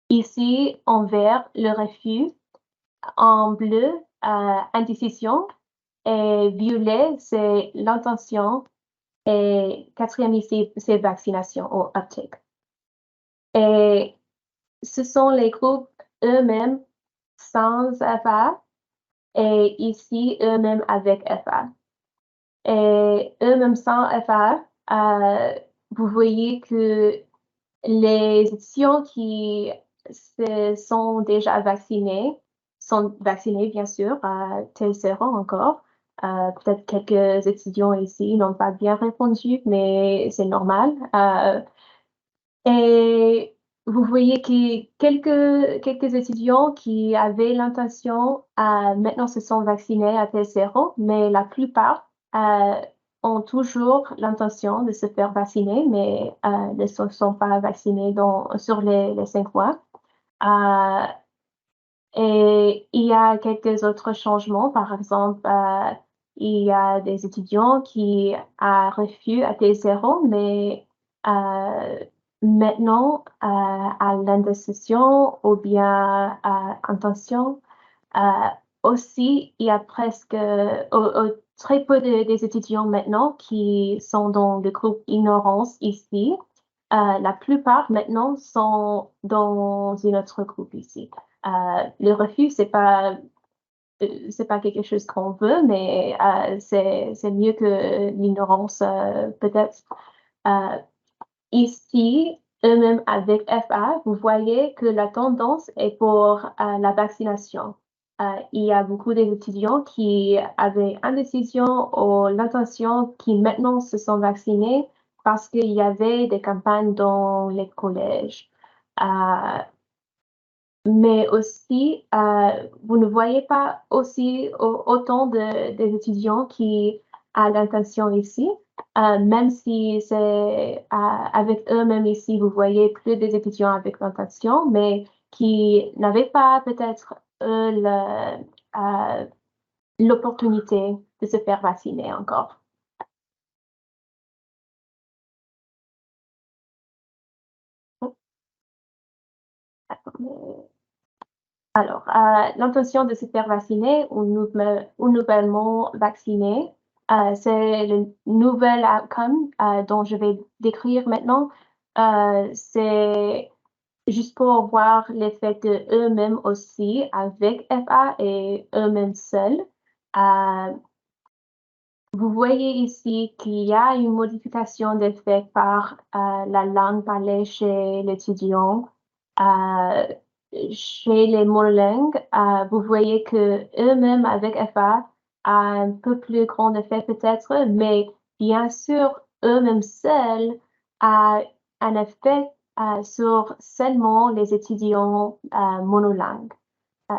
Ici, en vert, le refus. En bleu, indécision. Et violet, c'est l'intention. Et quatrième ici, c'est vaccination ou uptake. Et ce sont les groupes eux-mêmes sans FA et ici eux-mêmes avec FA. Et eux-mêmes sans FA, vous voyez que les étudiants qui sont déjà vaccinés, sont vaccinés bien sûr, TCR encore. Peut-être quelques étudiants ici n'ont pas bien répondu, mais c'est normal. Et vous voyez que quelques étudiants qui avaient l'intention, maintenant se sont vaccinés à T0, mais la plupart ont toujours l'intention de se faire vacciner, mais ne se sont pas vaccinés sur les 5 mois. Et il y a quelques autres changements. Par exemple, il y a des étudiants qui ont refus à T0, mais maintenant, à l'indécision ou bien à intention, aussi, il y a presque très peu des étudiants maintenant qui sont dans le groupe ignorance ici. La plupart maintenant sont dans une autre groupe ici. Le refus, c'est pas quelque chose qu'on veut, mais c'est mieux que l'ignorance peut-être. Ici, eux-mêmes avec FA, vous voyez que la tendance est pour la vaccination. Il y a beaucoup d'étudiants qui avaient indécision ou l'intention qui maintenant se sont vaccinés parce qu'il y avait des campagnes dans les collèges. Mais aussi, vous ne voyez pas aussi autant des étudiants qui ont l'intention ici, même si c'est avec eux-mêmes ici, vous voyez plus des étudiants avec l'intention, mais qui n'avaient pas peut-être l'opportunité de se faire vacciner encore. Alors, l'intention de se faire vacciner ou nouvellement vacciné, c'est le nouvel outcome dont je vais décrire maintenant. C'est juste pour voir l'effet de eux-mêmes aussi avec FA et eux-mêmes seuls. Vous voyez ici qu'il y a une modification d'effet par la langue parlée chez l'étudiant. Chez les monolingues, vous voyez que eux-mêmes avec FA a un peu plus grand effet peut-être, mais bien sûr, eux-mêmes seuls a un effet sur seulement les étudiants monolingues.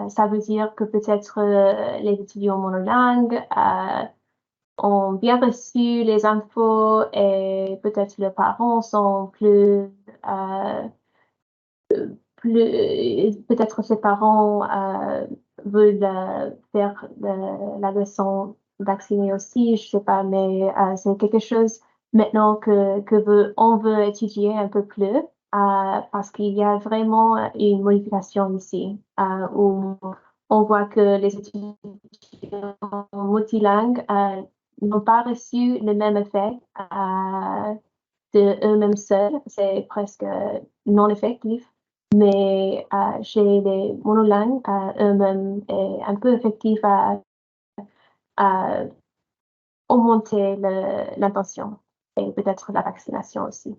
Ça veut dire que peut-être les étudiants monolingues ont bien reçu les infos et peut-être les parents sont peut-être ses parents veulent faire la leçon vaccinée aussi, je sais pas, mais c'est quelque chose maintenant on veut étudier un peu plus parce qu'il y a vraiment une modification ici où on voit que les étudiants multilingues n'ont pas reçu le même effet de eux-mêmes seuls, c'est presque non effectif. Mais chez les monolingues, eux-mêmes est un peu effectif à augmenter l'intention et peut-être la vaccination aussi.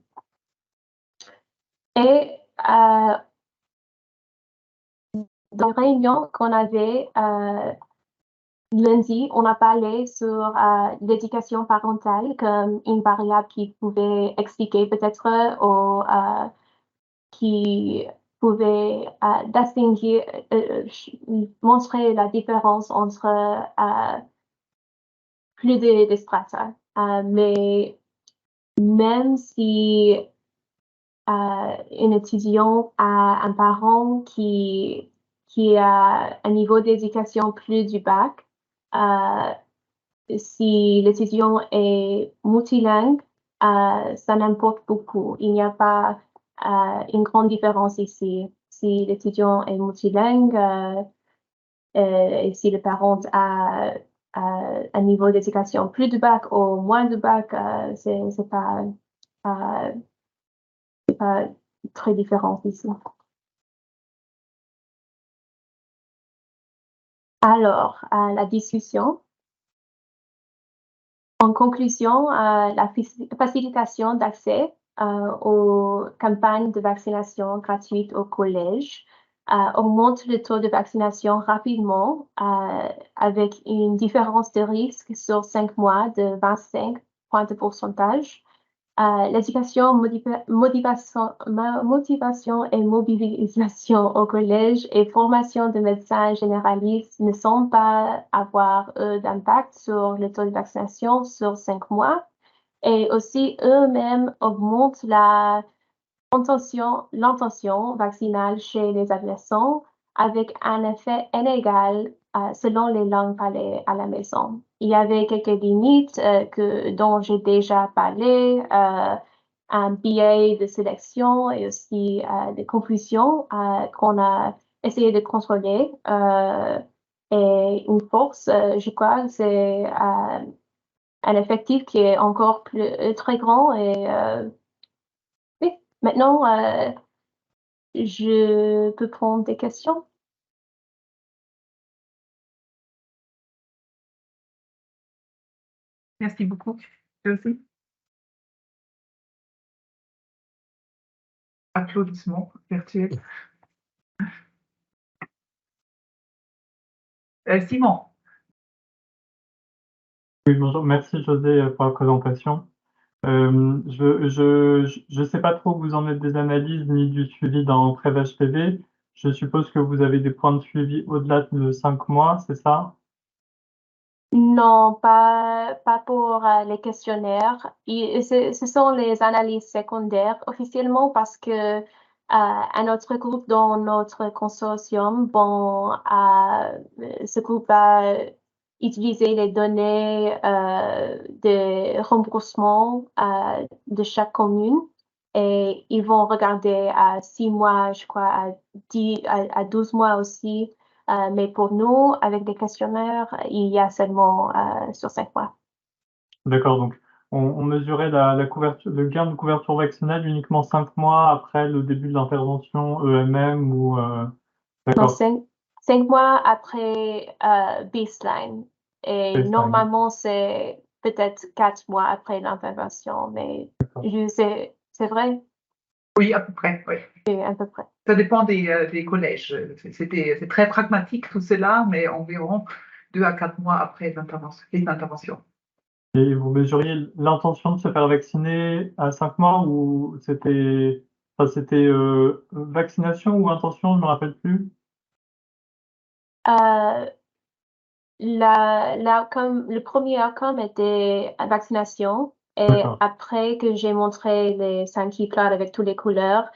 Et dans la réunion qu'on avait lundi, on a parlé sur l'éducation parentale comme une variable qui pouvait expliquer peut-être ou qui pouvait distinguer, montrer la différence entre plus des strata. Mais même si un étudiant a un parent qui a un niveau d'éducation plus du bac, si l'étudiant est multilingue, ça n'importe beaucoup. Il n'y a pas une grande différence ici. Si l'étudiant est multilingue et si le parent a un niveau d'éducation plus du bac ou moins du bac, c'est pas très différent ici. Alors, la discussion. En conclusion, la facilitation d'accès aux campagnes de vaccination gratuites au collège augmente le taux de vaccination rapidement avec une différence de risque sur 5 mois de 25 points de pourcentage. L'éducation, motivation et mobilisation au collège et formation de médecins généralistes ne semblent pas avoir d'impact sur le taux de vaccination sur 5 mois. Et aussi, eux-mêmes augmentent l'intention vaccinale chez les adolescents avec un effet inégal selon les langues parlées à la maison. Il y avait quelques limites dont j'ai déjà parlé, un biais de sélection et aussi des confusions qu'on a essayé de contrôler. Et une force, je crois, c'est un effectif qui est encore très grand et oui, maintenant, je peux prendre des questions. Merci beaucoup. Je aussi. Applaudissements virtuels. Simon. Oui, bonjour. Merci José pour la présentation. Je sais pas trop où vous en êtes des analyses ni du suivi dans Trèves HPV. Je suppose que vous avez des points de suivi au-delà de 5 mois, c'est ça? Non, pas pour les questionnaires. Ce sont les analyses secondaires officiellement parce que un autre groupe dans notre consortium, ce groupe va utiliser les données de remboursement de chaque commune et ils vont regarder à 6 mois, je crois, à 12 mois aussi. Mais pour nous, avec des questionnaires, il y a seulement sur 5 mois. D'accord, donc on mesurait la couverture, le gain de couverture vaccinale uniquement 5 mois après le début de l'intervention EMM ou Non, d'accord, 5 mois après baseline. Et baseline. normalement, c'est peut-être 4 mois après l'intervention, mais c'est vrai? Oui, à peu près, oui. Oui, à peu près. Ça dépend des collèges. C'est très pragmatique tout cela, mais environ 2 à 4 mois après l'intervention. Et vous mesuriez l'intention de se faire vacciner à 5 mois ou c'était vaccination ou intention, je ne me rappelle plus. Le premier outcome était la vaccination. Et D'accord. après que j'ai montré les 5 plats avec toutes les couleurs,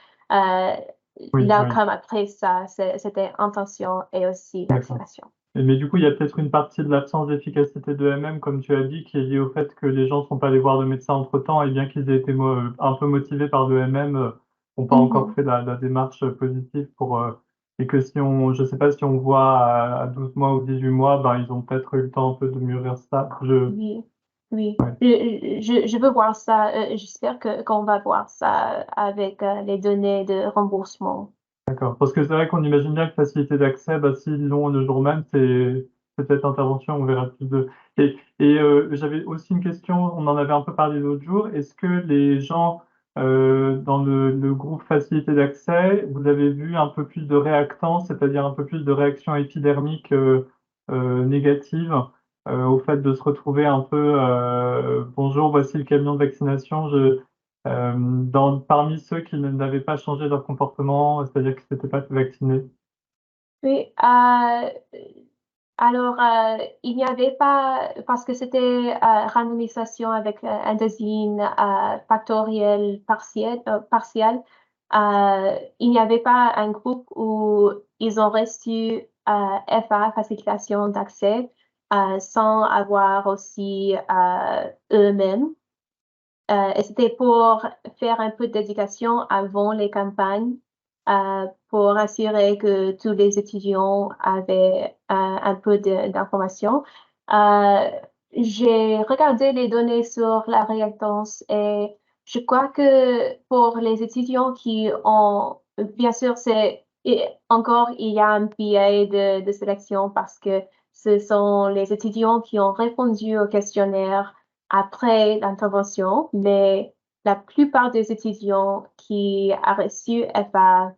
Oui, l'outcome après ça, c'était intention et aussi d'accord. vaccination. Mais du coup, il y a peut-être une partie de l'absence d'efficacité de MM, comme tu as dit, qui est liée au fait que les gens ne sont pas allés voir le médecin entre-temps, et bien qu'ils aient été un peu motivés par le MM, n'ont pas encore fait la démarche positive et que si je sais pas si on voit à 12 mois ou 18 mois, ben, ils ont peut-être eu le temps un peu de mûrir ça. Oui, oui. Je veux voir ça. J'espère qu'on va voir ça avec les données de remboursement. D'accord. Parce que c'est vrai qu'on imagine bien que facilité d'accès, bah, s'ils l'ont le jour même, c'est peut-être intervention, on verra plus de. J'avais aussi une question, on en avait un peu parlé l'autre jour. Est-ce que les gens dans le groupe facilité d'accès, vous avez vu un peu plus de réactants, c'est-à-dire un peu plus de réactions épidermiques négatives au fait de se retrouver un peu bonjour, voici le camion de vaccination, parmi ceux qui n'avaient pas changé leur comportement, c'est-à-dire qui ne s'étaient pas fait vacciner. Oui, Alors, il n'y avait pas, parce que c'était randomisation avec un design factoriel partiel, il n'y avait pas un groupe où ils ont reçu FA, facilitation d'accès, sans avoir aussi eux-mêmes. Et c'était pour faire un peu d'éducation avant les campagnes, pour assurer que tous les étudiants avaient un peu d'informations. J'ai regardé les données sur la réactance et je crois que pour les étudiants qui ont, bien sûr, encore il y a un biais de sélection parce que ce sont les étudiants qui ont répondu au questionnaire après l'intervention, mais la plupart des étudiants qui ont reçu FA,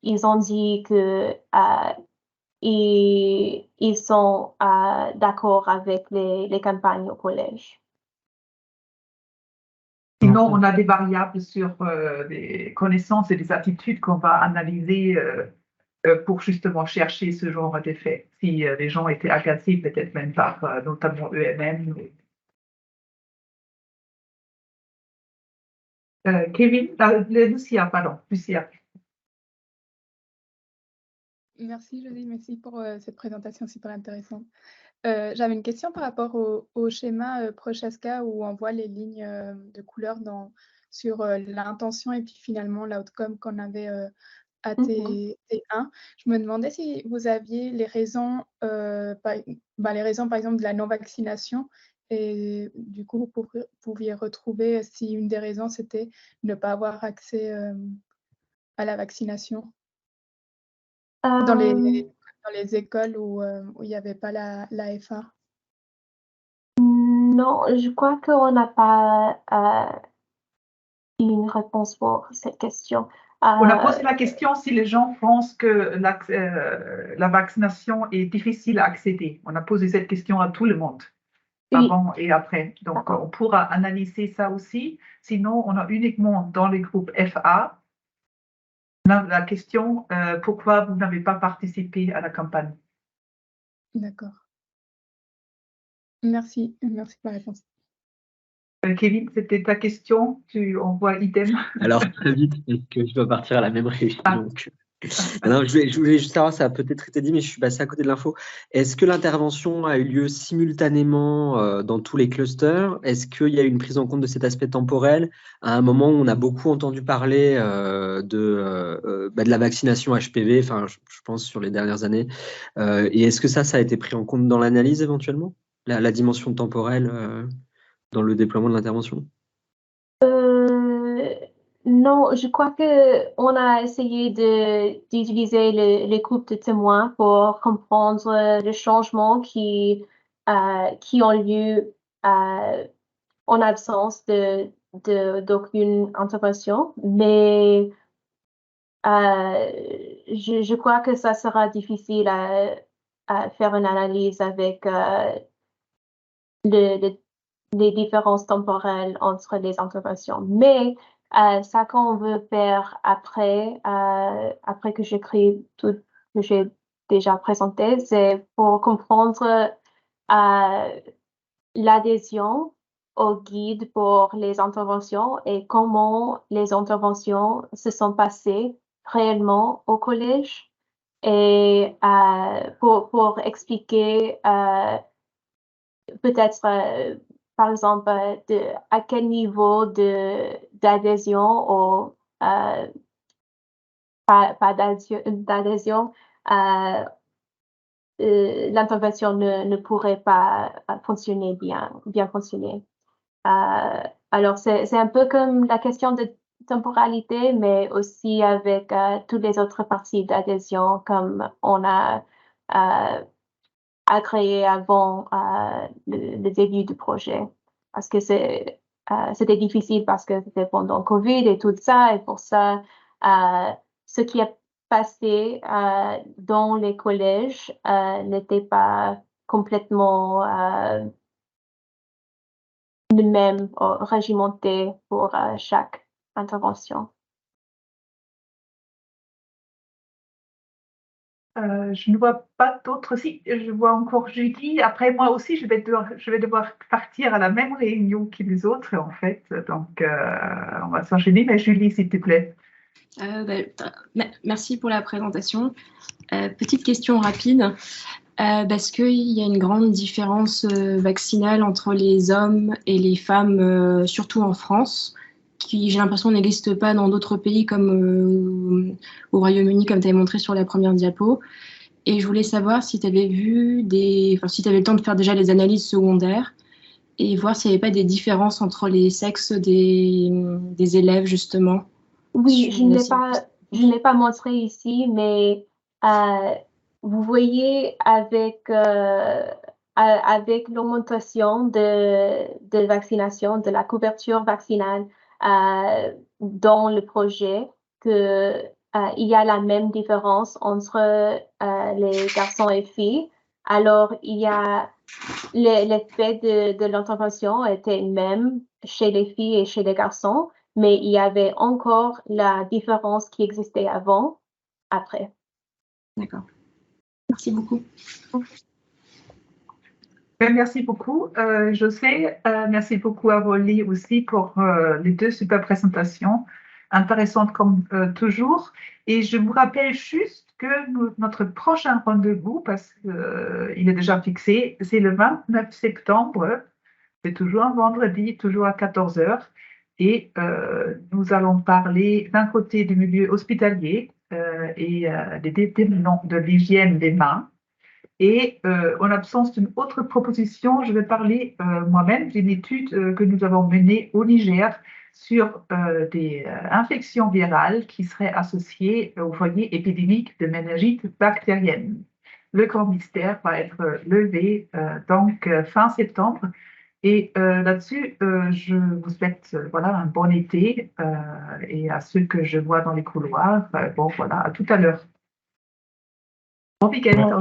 ils ont dit que ils sont d'accord avec les campagnes au collège. Sinon, on a des variables sur des connaissances et des attitudes qu'on va analyser pour justement chercher ce genre d'effet. Si les gens étaient agacés, peut-être même par notamment eux-mêmes. Kevin, Lucia, pardon, Lucia. Merci Josie, merci pour cette présentation super intéressante. J'avais une question par rapport au schéma Prochaska où on voit les lignes de couleur sur l'intention et puis finalement l'outcome qu'on avait à T1. Je me demandais si vous aviez les raisons, par exemple de la non-vaccination et du coup vous pouviez retrouver si une des raisons c'était ne pas avoir accès à la vaccination dans les écoles où il n'y avait pas la FA. Non, je crois qu'on n'a pas une réponse pour cette question. On a posé la question si les gens pensent que la vaccination est difficile à accéder. On a posé cette question à tout le monde, avant et après. Donc, on pourra analyser ça aussi. Sinon, on a uniquement dans les groupes FA la question pourquoi vous n'avez pas participé à la campagne. D'accord. Merci pour la réponse. Kevin, c'était ta question, tu envoies idem. Alors, très vite, parce que je dois partir à la même réunion. Non, je voulais juste savoir, ça a peut-être été dit, mais je suis passé à côté de l'info. Est-ce que l'intervention a eu lieu simultanément dans tous les clusters? Est-ce qu'il y a eu une prise en compte de cet aspect temporel à un moment où on a beaucoup entendu parler de la vaccination HPV, enfin, je pense sur les dernières années. Et est-ce que ça a été pris en compte dans l'analyse éventuellement, la dimension temporelle dans le déploiement de l'intervention? Non, je crois qu'on a essayé d'utiliser les groupes de témoins pour comprendre les changements qui ont lieu en absence d'aucune intervention. Mais je crois que ça sera difficile à faire une analyse avec les différences temporelles entre les interventions. Mais ça qu'on veut faire après que j'écris tout ce que j'ai déjà présenté, c'est pour comprendre l'adhésion au guide pour les interventions et comment les interventions se sont passées réellement au collège et pour expliquer peut-être par exemple à quel niveau d'adhésion ou pas d'adhésion l'intervention ne pourrait pas fonctionner bien fonctionner. Alors c'est un peu comme la question de temporalité, mais aussi avec toutes les autres parties d'adhésion comme on a créé avant le début du projet. Parce que c'était difficile parce que c'était pendant Covid et tout ça, et pour ça, ce qui est passé dans les collèges n'était pas complètement le même régimenté pour chaque intervention. Je ne vois pas d'autres. Si, je vois encore Judy. Après, moi aussi, je vais devoir partir à la même réunion que les autres, en fait. Donc, on va s'enchaîner. Mais Julie, s'il te plaît. Merci pour la présentation. Petite question rapide. Parce qu'il y a une grande différence vaccinale entre les hommes et les femmes, surtout en France, qui, j'ai l'impression, n'existe pas dans d'autres pays comme au Royaume-Uni, comme tu avais montré sur la première diapo. Et je voulais savoir si tu avais vu si tu avais le temps de faire déjà les analyses secondaires et voir s'il n'y avait pas des différences entre les sexes des élèves, justement. Oui, je ne l'ai pas montré ici, mais vous voyez avec l'augmentation de vaccination, de la couverture vaccinale dans le projet, que il y a la même différence entre les garçons et filles. Alors, il y a l'effet de l'intervention était même chez les filles et chez les garçons, mais il y avait encore la différence qui existait avant, après. D'accord. Merci beaucoup. Merci beaucoup, José. Merci beaucoup à Rolly aussi pour les deux super présentations, intéressantes comme toujours. Et je vous rappelle juste que notre prochain rendez-vous, parce qu'il est déjà fixé, c'est le 29 septembre. C'est toujours un vendredi, toujours à 14 h. Et nous allons parler d'un côté du milieu hospitalier et des déterminants de l'hygiène des mains. Et en absence d'une autre proposition, je vais parler moi-même d'une étude que nous avons menée au Niger sur des infections virales qui seraient associées au foyer épidémique de méningite bactérienne. Le grand mystère va être levé donc fin septembre. Et là-dessus, je vous souhaite voilà, un bon été et à ceux que je vois dans les couloirs, bon voilà, à tout à l'heure. Bon week-end.